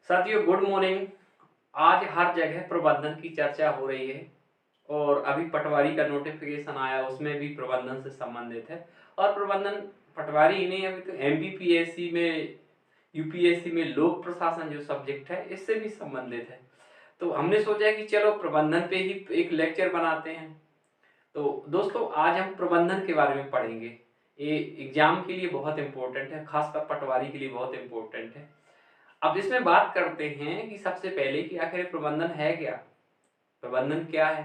साथियों good morning. आज हर जगह प्रबंधन की चर्चा हो रही है और अभी पटवारी का नोटिफिकेशन आया, उसमें भी प्रबंधन से संबंधित है। और प्रबंधन पटवारी ही नहीं, अभी तो एमपीपीएससी में, यूपीएससी में लोक प्रशासन जो सब्जेक्ट है इससे भी संबंधित है। तो हमने सोचा कि चलो प्रबंधन पे ही एक लेक्चर बनाते हैं। तो दोस्तों आज हम प्रबंधन के बारे में पढ़ेंगे। ये एग्जाम के लिए बहुत इंपॉर्टेंट है, खासकर पटवारी के लिए बहुत इंपॉर्टेंट है। अब इसमें बात करते हैं कि सबसे पहले कि आखिर प्रबंधन है क्या। प्रबंधन क्या है?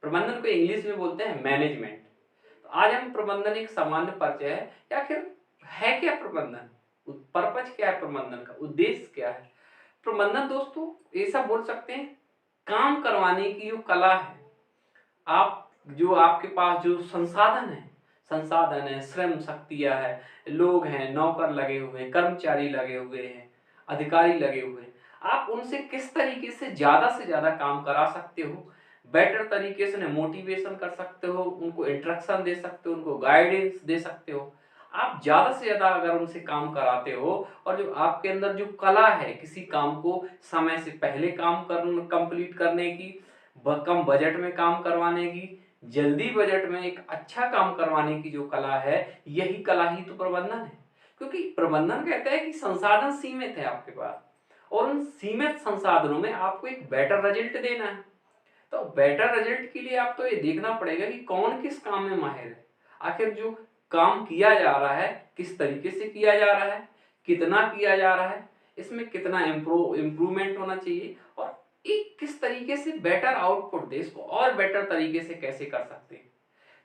प्रबंधन को इंग्लिश में बोलते हैं मैनेजमेंट। तो आज हम प्रबंधन एक सामान्य परिचय है या आखिर है क्या प्रबंधन, पर्पज क्या है प्रबंधन का, उद्देश्य क्या है। प्रबंधन दोस्तों ऐसा बोल सकते हैं, काम करवाने की जो कला है। आप जो आपके पास जो संसाधन है, श्रम शक्तियां है, लोग हैं, नौकर लगे हुए हैं, कर्मचारी लगे हुए हैं, अधिकारी लगे हुए हैं, आप उनसे किस तरीके से ज्यादा काम करा सकते हो, बेटर तरीके से उन्हें मोटिवेशन कर सकते हो, उनको इंस्ट्रक्शन दे सकते हो, उनको गाइडेंस दे सकते हो। आप ज्यादा से ज्यादा अगर उनसे काम कराते हो और जो आपके अंदर जो कला है किसी काम को समय से पहले काम कंप्लीट करने की, कम बजट में काम करवाने की, जल्दी बजट में एक अच्छा काम करवाने की जो कला है, यही कला ही तो प्रबंधन है। क्योंकि प्रबंधन कहता है कि संसाधन सीमित है आपके पास और उन सीमित संसाधनों में आपको एक बेटर रिजल्ट देना है। तो बेटर रिजल्ट के लिए आप तो ये देखना पड़ेगा कि कौन किस काम में माहिर है, आखिर जो काम किया जा रहा है किस तरीके से किया जा रहा है, कितना किया जा रहा है, इसमें कितना इम्प्रूवमेंट होना चाहिए और एक किस तरीके से बेटर आउटपुट दे, इसको और बेटर तरीके से कैसे कर सकते हैं।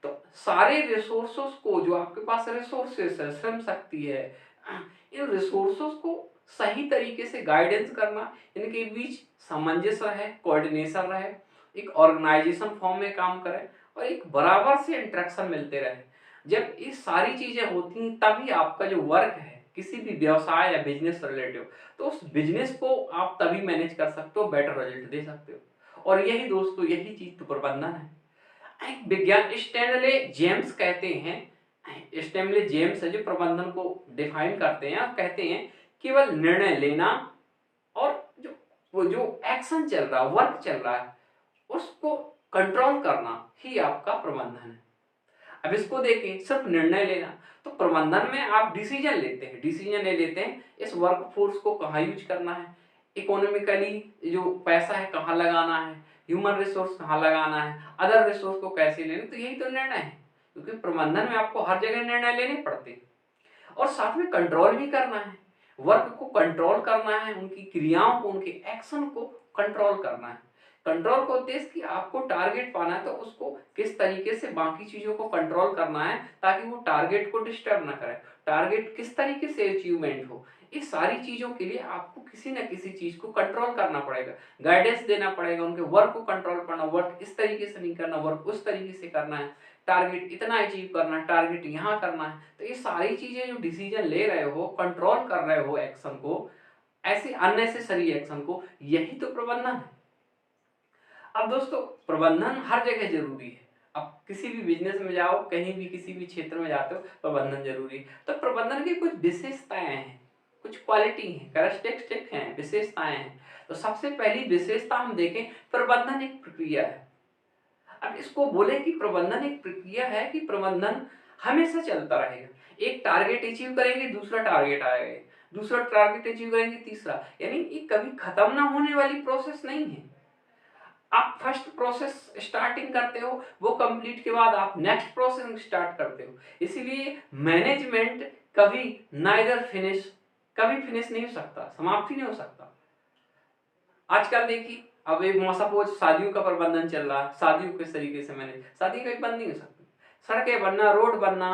तो सारे रिसोर्सेस को, जो आपके पास रिसोर्सेस है, श्रम शक्ति है, इन रिसोर्सेस को सही तरीके से गाइडेंस करना, इनके बीच सामंजस्य रहे, कोऑर्डिनेशन रहे, एक ऑर्गेनाइजेशन फॉर्म में काम करे और एक बराबर से इंटरेक्शन मिलते रहे। जब ये सारी चीजें होती हैं तभी आपका जो वर्क है किसी भी व्यवसाय या बिजनेस रिलेटिव, तो उस बिजनेस को आप तभी मैनेज कर सकते हो, बेटर रिजल्ट दे सकते हो। और यही दोस्तों, यही चीज तो प्रबंधन है। एक विज्ञान स्टैनले जेम्स कहते हैं, स्टैनले जेम्स है जो प्रबंधन को डिफाइन करते हैं और कहते हैं केवल निर्णय लेना और जो वो जो एक्शन चल रहा है, वर्क चल रहा है, उसको कंट्रोल करना ही आपका प्रबंधन है। अब इसको देखें, सिर्फ निर्णय लेना, तो प्रबंधन में आप डिसीजन लेते हैं, डिसीजन ले लेते हैं इस वर्क फोर्स को कहाँ यूज करना है, इकोनॉमिकली जो पैसा है कहाँ लगाना है, ह्यूमन रिसोर्स कहाँ लगाना है, अदर रिसोर्स को कैसे लेना, तो यही तो निर्णय है। क्योंकि प्रबंधन में आपको हर जगह निर्णय लेने पड़ते हैं और साथ में कंट्रोल भी करना है, वर्क को कंट्रोल करना है, उनकी क्रियाओं को, उनके एक्शन को कंट्रोल करना है। कंट्रोल का उद्देश्य कि आपको टारगेट पाना है तो उसको किस तरीके से बाकी चीजों को कंट्रोल करना है ताकि वो टारगेट को डिस्टर्ब ना करे, टारगेट किस तरीके से अचीवमेंट हो। इस सारी चीजों के लिए आपको किसी ना किसी चीज को कंट्रोल करना पड़ेगा, गाइडेंस देना पड़ेगा, उनके वर्क को कंट्रोल करना, वर्क इस तरीके से नहीं करना, वर्क उस तरीके से करना है, टारगेट इतना अचीव करना है, टारगेट यहाँ करना है। तो ये सारी चीजें जो डिसीजन ले रहे हो, कंट्रोल कर रहे हो एक्शन को, ऐसे अननेसेसरी एक्शन को, यही तो प्रबंधन है। अब दोस्तों प्रबंधन हर जगह जरूरी है। अब किसी भी बिजनेस में जाओ, कहीं भी किसी भी क्षेत्र में जाते हो, प्रबंधन जरूरी है। तो प्रबंधन की कुछ विशेषताएं हैं, कुछ क्वालिटी हैं, कैरेक्टरिस्टिक हैं, विशेषताएं हैं। तो सबसे पहली विशेषता हम देखें, प्रबंधन एक प्रक्रिया है। अब इसको बोले कि प्रबंधन एक प्रक्रिया है कि प्रबंधन हमेशा चलता रहेगा। एक टारगेट अचीव करेंगे, दूसरा टारगेट आएगा, दूसरा टारगेट अचीव करेंगे, तीसरा, यानी ये कभी खत्म ना होने वाली प्रोसेस नहीं है। आप फर्स्ट प्रोसेस स्टार्टिंग करते हो, वो कंप्लीट के बाद आप नेक्स्ट प्रोसेस स्टार्ट करते हो। इसीलिए मैनेजमेंट कभी नाइदर फिनिश, कभी फिनिश नहीं हो सकता, समाप्ति नहीं हो सकता। आजकल देखिए, अब एक सपोज शादियों का प्रबंधन चल रहा है, शादियों किस तरीके से मैनेज, शादी कभी बंद नहीं हो सकती। सड़कें बनना, रोड बनना,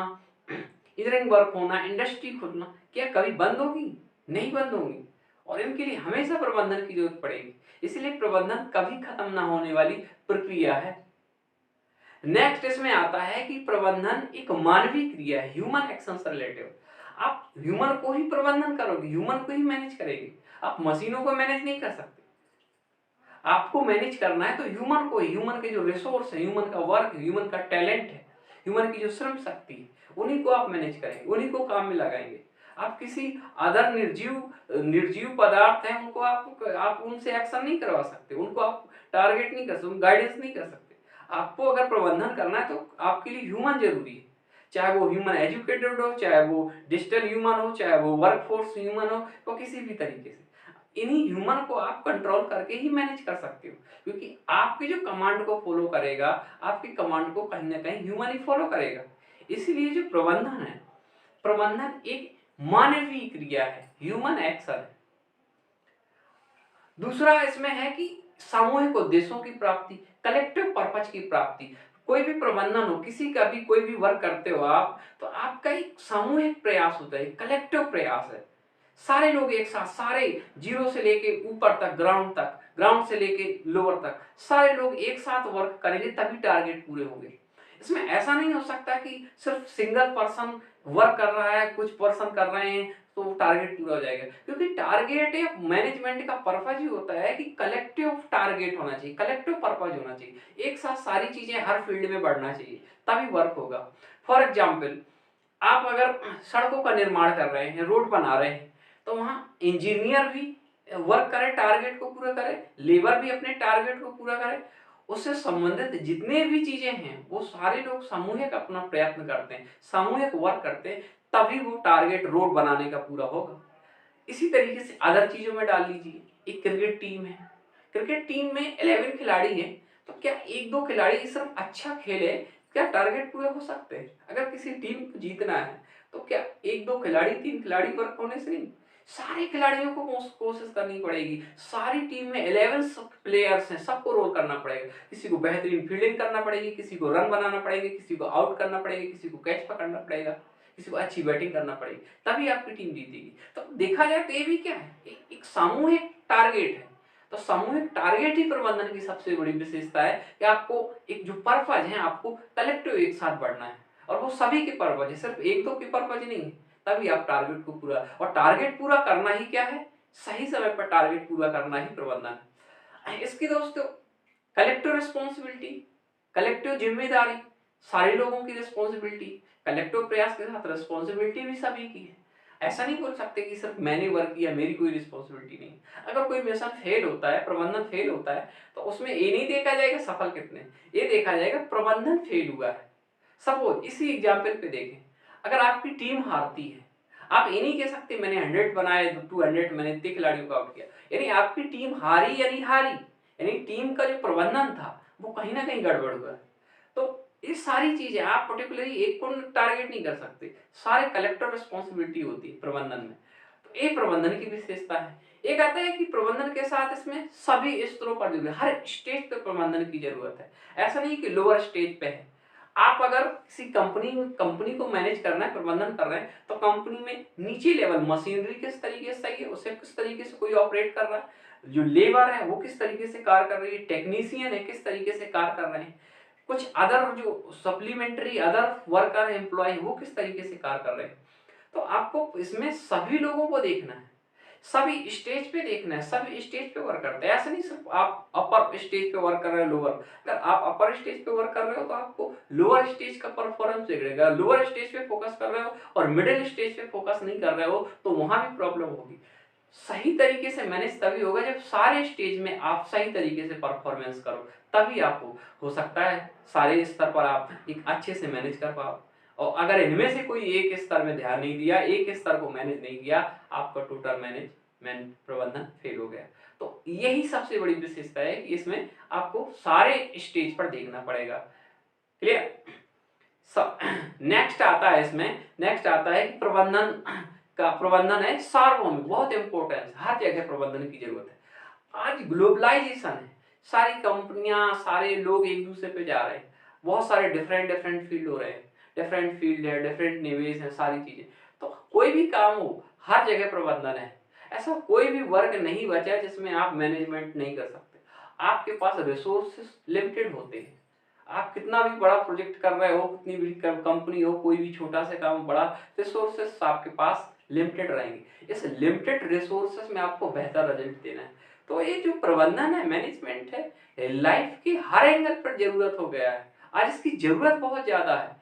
इंजीनियरिंग वर्क होना, इंडस्ट्री खुलना, क्या कभी बंद होगी? नहीं बंद होगी। और इनके लिए हमेशा प्रबंधन की जरूरत पड़ेगी। इसलिए प्रबंधन कभी खत्म ना होने वाली प्रक्रिया है। नेक्स्ट इसमें आता है कि प्रबंधन एक मानवीय क्रिया है, ह्यूमन एक्शन से रिलेटेड। आप ह्यूमन को ही प्रबंधन करोगे, ह्यूमन को ही मैनेज करेंगे, आप मशीनों को मैनेज नहीं कर सकते। आपको मैनेज करना है तो ह्यूमन को, ह्यूमन के जो रिसोर्स है, ह्यूमन का वर्क, ह्यूमन का टैलेंट है, ह्यूमन की जो श्रम शक्ति है, उन्हीं को आप मैनेज करेंगे, उन्हीं को काम में लगाएंगे। आप किसी अदर निर्जीव पदार्थ हैं उनको आप उनसे एक्शन नहीं करवा सकते, उनको आप टारगेट नहीं कर सकते, गाइडेंस नहीं कर सकते। आपको अगर प्रबंधन करना है तो आपके लिए ह्यूमन जरूरी है, चाहे वो ह्यूमन एजुकेटेड हो, चाहे वो डिजिटल ह्यूमन हो, चाहे वो वर्कफोर्स ह्यूमन हो, तो किसी भी तरीके से इन्हीं ह्यूमन को आप कंट्रोल करके ही मैनेज कर सकते हो, क्योंकि आपकी जो कमांड को फॉलो करेगा, आपकी कमांड को कहीं ना कहीं ह्यूमन ही फॉलो करेगा। इसीलिए जो प्रबंधन है, प्रबंधन एक मानवीय क्रिया है, ह्यूमन एक्शन है। दूसरा इसमें है कि सामूहिक उद्देश्यों की प्राप्ति, कलेक्टिव पर्पज की प्राप्ति। कोई भी प्रबंधन हो, किसी का भी कोई भी वर्क करते हो आप, तो आपका एक सामूहिक प्रयास होता है, कलेक्टिव प्रयास है। सारे लोग एक साथ, सारे जीरो से लेके ऊपर तक, ग्राउंड से लेके लोअर तक, सारे लोग एक साथ वर्क करेंगे तभी टारगेट पूरे होंगे। इसमें ऐसा नहीं हो सकता कि सिर्फ सिंगल पर्सन वर्क कर रहा है, कुछ पर्सन कर रहे हैं तो टारगेट पूरा हो जाएगा, क्योंकि टारगेट या मैनेजमेंट का पर्पज ही होता है कि कलेक्टिव टारगेट होना चाहिए, कलेक्टिव पर्पज होना चाहिए, एक साथ सारी चीजें हर फील्ड में बढ़ना चाहिए, तभी वर्क होगा। फॉर एग्जाम्पल, आप अगर सड़कों का निर्माण कर रहे हैं, रोड बना रहे हैं, तो वहां इंजीनियर भी वर्क करे, टारगेट को पूरा करे, लेबर भी अपने टारगेट को पूरा करे, उससे संबंधित जितने भी चीजें हैं वो सारे लोग सामूहिक अपना प्रयत्न करते हैं, सामूहिक वर्क करते हैं, तभी वो टारगेट रोड बनाने का पूरा होगा। इसी तरीके से अदर चीजों में डाल लीजिए, एक क्रिकेट टीम है, क्रिकेट टीम में 11 खिलाड़ी हैं, तो क्या एक दो खिलाड़ी सिर्फ अच्छा खेले, क्या टारगेट पूरे हो सकते हैं? अगर किसी टीम को जीतना है तो क्या एक दो खिलाड़ी, तीन खिलाड़ी वर्क होने से नहीं, सारे खिलाड़ियों को कोशिश करनी पड़ेगी। सारी टीम में 11 प्लेयर्स हैं, सबको रोल करना पड़ेगा, किसी को बेहतरीन फील्डिंग करना पड़ेगी, किसी को रन बनाना पड़ेगा, किसी को आउट करना पड़ेगा, किसी को कैच पकड़ना पड़ेगा, किसी को अच्छी बैटिंग करना पड़ेगी, तभी आपकी टीम जीतेगी। तो देखा जाए तो ये भी क्या है, एक सामूहिक टारगेट है। तो सामूहिक टारगेट ही प्रबंधन की सबसे बड़ी विशेषता है कि आपको एक जो पर्पज है, आपको कलेक्टिव एक साथ बढ़ना है, और वो सभी के पर्पज है, सिर्फ एक दो के पर्पज नहीं है, तभी आप टारगेट को पूरा, और टारगेट पूरा करना ही क्या है, सही समय पर टारगेट पूरा करना ही प्रबंधन है। इसकी दोस्तों कलेक्टिव रिस्पॉन्सिबिलिटी, कलेक्टिव जिम्मेदारी, सारे लोगों की रिस्पॉन्सिबिलिटी, कलेक्टिव प्रयास के साथ रिस्पॉन्सिबिलिटी भी सभी की है। ऐसा नहीं बोल सकते कि सिर्फ मैंने वर्क किया, मेरी कोई रिस्पॉन्सिबिलिटी नहीं। अगर कोई मिशन फेल होता है, प्रबंधन फेल होता है, तो उसमें ये नहीं देखा जाएगा सफल कितने, ये देखा जाएगा प्रबंधन फेल हुआ है। सपोज इसी एग्जाम्पल पे देखें, अगर आपकी टीम हारती है, आप ये नहीं कह सकते मैंने 100 बनाए, 200 मैंने इतने खिलाड़ियों को आउट किया, यानी आपकी टीम हारी या नहीं हारी, यानी टीम का जो प्रबंधन था वो कहीं ना कहीं गड़बड़ हुआ है। तो ये सारी चीजें आप पर्टिकुलरली एक को टारगेट नहीं कर सकते, सारे कलेक्टिव रिस्पॉन्सिबिलिटी होती है प्रबंधन में। तो ये प्रबंधन की विशेषता है। एक आता है कि प्रबंधन के साथ इसमें सभी स्तरों पर जरूरत है, हर स्टेज पे प्रबंधन की जरूरत है। ऐसा नहीं कि लोअर स्टेज पे है, आप अगर किसी कंपनी को मैनेज करना है, प्रबंधन कर रहे हैं, तो कंपनी में नीचे लेवल मशीनरी किस तरीके से सही है, उसे किस तरीके से कोई ऑपरेट कर रहा है, जो लेबर है वो किस तरीके से कार्य कर रही है, टेक्नीशियन है किस तरीके से कार्य कर रहे हैं, कुछ अदर जो सप्लीमेंट्री अदर वर्कर एम्प्लॉय वो किस तरीके से कार्य कर रहे हैं। तो आपको इसमें सभी लोगों को देखना है, सभी स्टेज पे देखना है, सभी स्टेज पे वर्क करते हैं। ऐसा नहीं सिर्फ आप अपर स्टेज पे वर्क कर रहे हैं, लोअर, अगर आप अपर स्टेज पे वर्क कर रहे हो तो आपको लोअर स्टेज का परफॉर्मेंस बिगड़ेगा। लोअर स्टेज पे फोकस कर रहे हो और मिडिल स्टेज पे फोकस नहीं कर रहे हो तो वहां भी प्रॉब्लम होगी। सही तरीके से मैनेज तभी होगा जब सारे स्टेज में आप सही तरीके से परफॉर्मेंस करो, तभी आपको हो सकता है सारे स्तर पर आप एक अच्छे से मैनेज कर पाओ। और अगर इनमें से कोई एक स्तर में ध्यान नहीं दिया, एक स्तर को मैनेज नहीं किया, आपका टोटल मैनेजमेंट प्रबंधन फेल हो गया। तो यही सबसे बड़ी विशेषता है कि इसमें आपको सारे स्टेज पर देखना पड़ेगा। क्लियर? नेक्स्ट आता है, इसमें नेक्स्ट आता है कि प्रबंधन है सार्वभौमिक, बहुत इंपॉर्टेंस, हर जगह प्रबंधन की जरूरत है। आज ग्लोबलाइजेशन है, सारी कंपनियां, सारे लोग एक दूसरे पे जा रहे हैं, बहुत सारे डिफरेंट फील्ड हो रहे हैं, डिफरेंट फील्ड है, डिफरेंट निवेश है, सारी चीजें। तो कोई भी काम हो, हर जगह प्रबंधन है। ऐसा कोई भी वर्क नहीं बचा जिसमें आप मैनेजमेंट नहीं कर सकते। आपके पास रिसोर्सेस लिमिटेड होते हैं, आप कितना भी बड़ा प्रोजेक्ट कर रहे हो, कितनी भी कंपनी हो, कोई भी छोटा सा काम बड़ा, रिसोर्सेस आपके पास लिमिटेड रहेंगे। इस लिमिटेड रिसोर्सेस में आपको बेहतर रिजल्ट देना है। तो ये जो प्रबंधन है, मैनेजमेंट है, लाइफ के हर एंगल पर जरूरत हो गया है। आज इसकी जरूरत बहुत ज्यादा है।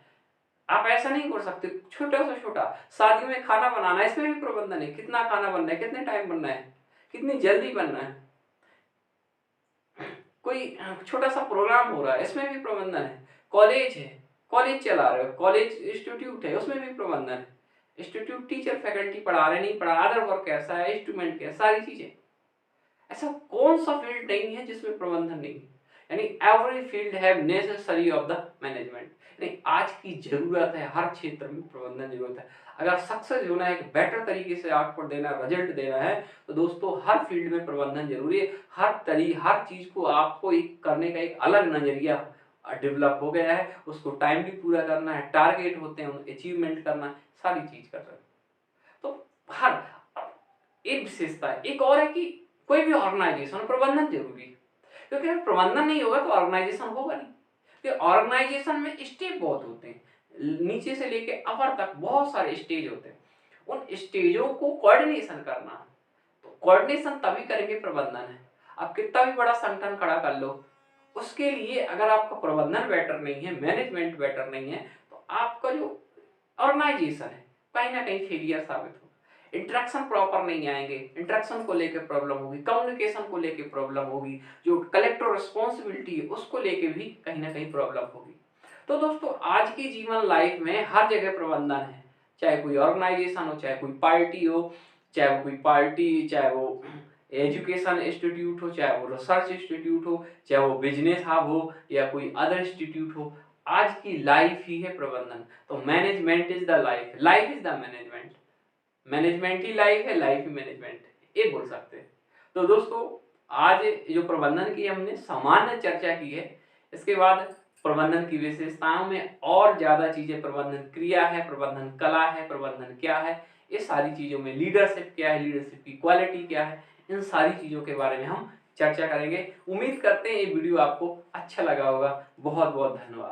आप ऐसा नहीं कर सकते, छोटा से छोटा शादी में खाना बनाना, इसमें भी प्रबंधन है। कितना खाना बनना है, कितने टाइम बनना है, कितनी जल्दी बनना है। कोई छोटा सा प्रोग्राम हो रहा है, इसमें भी प्रबंधन है। कॉलेज है, कॉलेज चला रहे हो, कॉलेज इंस्टीट्यूट है, उसमें भी प्रबंधन है। इंस्टीट्यूट टीचर फैकल्टी पढ़ा रहे नहीं पढ़ा, अदर वर्क कैसा है, इंस्ट्रूमेंट क्या है, सारी चीजें। ऐसा कौन सा फील्ड नहीं है जिसमें प्रबंधन नहीं है। यानी every field have necessary of the management. यानी आज की जरूरत है, हर क्षेत्र में प्रबंधन जरूरत है। अगर सक्सेस होना है, एक बेटर तरीके से आउटपुट देना, रिजल्ट देना है, तो दोस्तों हर फील्ड में प्रबंधन जरूरी है। हर चीज को आपको एक करने का एक अलग नजरिया डेवलप हो गया है, उसको टाइमली पूरा करना है, टारगेट होते हैं अचीवमेंट करना है, सारी चीज कर रहे हैं। तो हर एक विशेषता है। एक और है कि कोई भी ऑर्गेनाइजेशन प्रबंधन जरूरी है, क्योंकि अगर प्रबंधन नहीं होगा तो ऑर्गेनाइजेशन होगा नहीं। क्योंकि ऑर्गेनाइजेशन में स्टेप बहुत होते हैं, नीचे से लेके अपर तक बहुत सारे स्टेज होते हैं। उन स्टेजों को कोऑर्डिनेशन करना है, तो कोऑर्डिनेशन तभी करेंगे प्रबंधन है। आप कितना भी बड़ा संगठन खड़ा कर लो, उसके लिए अगर आपका प्रबंधन बेटर नहीं है, मैनेजमेंट बेटर नहीं है, तो आपका जो ऑर्गेनाइजेशन है कहीं ना कहीं फेलियर साबित हो। इंटरेक्शन प्रॉपर नहीं आएंगे, इंटरेक्शन को लेकर प्रॉब्लम होगी, कम्युनिकेशन को लेकर प्रॉब्लम होगी, जो कलेक्टिव रिस्पॉन्सिबिलिटी है उसको लेकर भी कहीं ना कहीं प्रॉब्लम होगी। तो दोस्तों आज की जीवन लाइफ में हर जगह प्रबंधन है, चाहे कोई ऑर्गेनाइजेशन हो, चाहे कोई पार्टी हो, चाहे वो कोई पार्टी, चाहे वो एजुकेशन इंस्टीट्यूट हो, चाहे वो रिसर्च इंस्टीट्यूट हो, चाहे वो बिजनेस हब हो या कोई अदर इंस्टीट्यूट हो, आज की लाइफ ही है प्रबंधन। तो management is the life, life is the management, management he life है, लाइफ ही मैनेजमेंट है, ये बोल सकते हैं। तो दोस्तों आज जो प्रबंधन की हमने सामान्य चर्चा की है, इसके बाद प्रबंधन की विशेषताओं में और ज्यादा चीजें, प्रबंधन क्रिया है, प्रबंधन कला है, प्रबंधन क्या है, ये सारी चीजों में लीडरशिप क्या है, लीडरशिप की क्वालिटी क्या है, इन सारी चीजों के बारे में हम चर्चा करेंगे। उम्मीद करते हैं ये वीडियो आपको अच्छा लगा होगा। बहुत बहुत धन्यवाद।